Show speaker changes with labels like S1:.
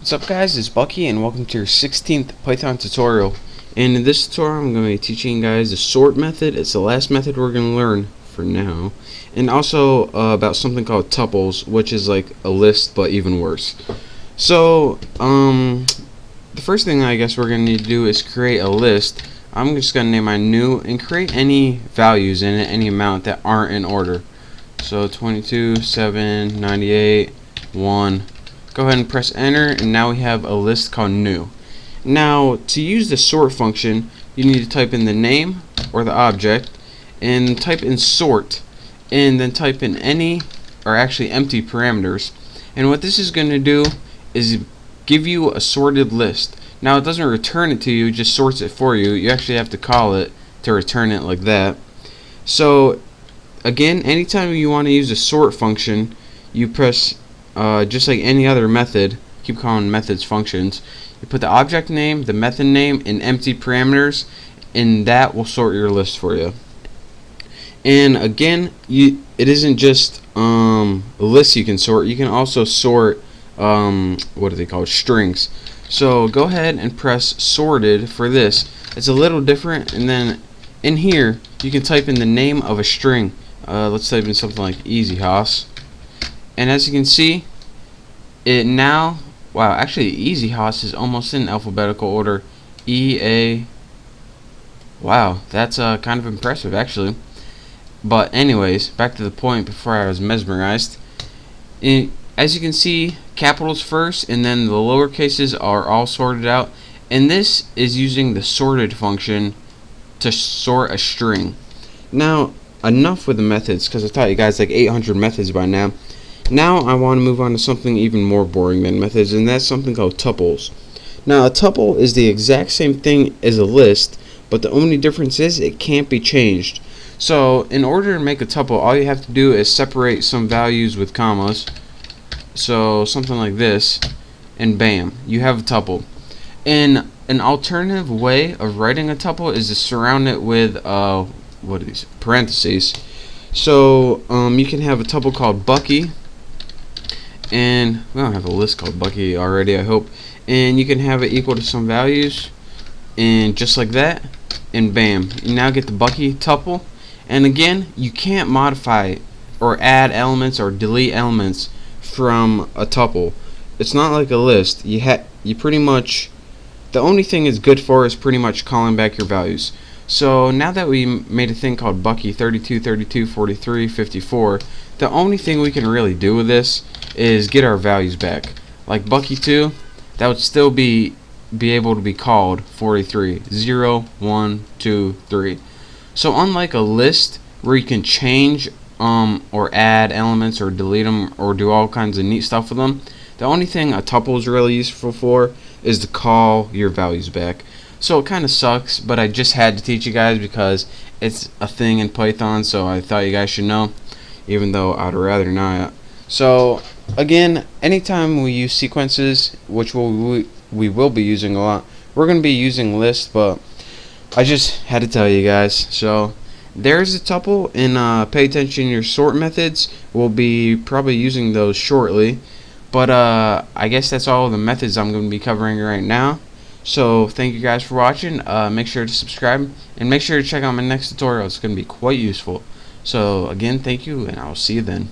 S1: What's up guys, it's Bucky and welcome to your 16th Python tutorial. And in this tutorial I'm going to be teaching you guys the sort method. It's the last method we're going to learn for now. And also about something called tuples, which is like a list but even worse. So the first thing I guess we're going to need to do is create a list. I'm just going to name my new and create any values in it, any amount that aren't in order. So 22, 7, 98, 1. Go ahead and press enter, and now we have a list called new. Now to use the sort function, you need to type in the name or the object and type in sort, and then type in any, or actually empty, parameters. And what this is going to do is give you a sorted list. Now it doesn't return it to you, it just sorts it for you. You actually have to call it to return it like that. So again, anytime you want to use a sort function, you press just like any other method, keep calling methods functions, you put the object name, the method name, and empty parameters, and that will sort your list for you. And again, it isn't just a list you can sort, you can also sort what are they called, strings. So go ahead and press sorted for this. It's a little different, and then in here you can type in the name of a string. Let's type in something like easy house. And as you can see, it now, wow, actually easy house is almost in alphabetical order. Wow, that's kind of impressive actually. But anyways, back to the point before I was mesmerized. As you can see, capitals first and then the lower cases are all sorted out, and this is using the sorted function to sort a string. Now enough with the methods, because I taught you guys like 800 methods by now. Now I want to move on to something even more boring than methods, and that's something called tuples. Now a tuple is the exact same thing as a list, but the only difference is it can't be changed. So in order to make a tuple, all you have to do is separate some values with commas. So something like this, and bam, you have a tuple. And an alternative way of writing a tuple is to surround it with what are these, parentheses. So you can have a tuple called Bucky, and we don't have a list called Bucky already, I hope, and you can have it equal to some values, and just like that, and bam, you now get the Bucky tuple. And again, you can't modify or add elements or delete elements from a tuple. It's not like a list. You pretty much, the only thing it's good for is pretty much calling back your values. So now that we made a thing called Bucky 32, 32, 43, 54, the only thing we can really do with this is get our values back. Like Bucky 2, that would still be able to be called 43, 0, 1, 2, 3. So unlike a list where you can change or add elements or delete them or do all kinds of neat stuff with them, the only thing a tuple is really useful for is to call your values back. So it kind of sucks, but I just had to teach you guys because it's a thing in Python, so I thought you guys should know, even though I'd rather not. So again, anytime we use sequences, which we will be using a lot, we're going to be using lists, but I just had to tell you guys. So there's a tuple, and pay attention to your sort methods. We'll be probably using those shortly, but I guess that's all the methods I'm going to be covering right now. So thank you guys for watching. Make sure to subscribe and make sure to check out my next tutorial. It's going to be quite useful. So again, thank you, and I'll see you then.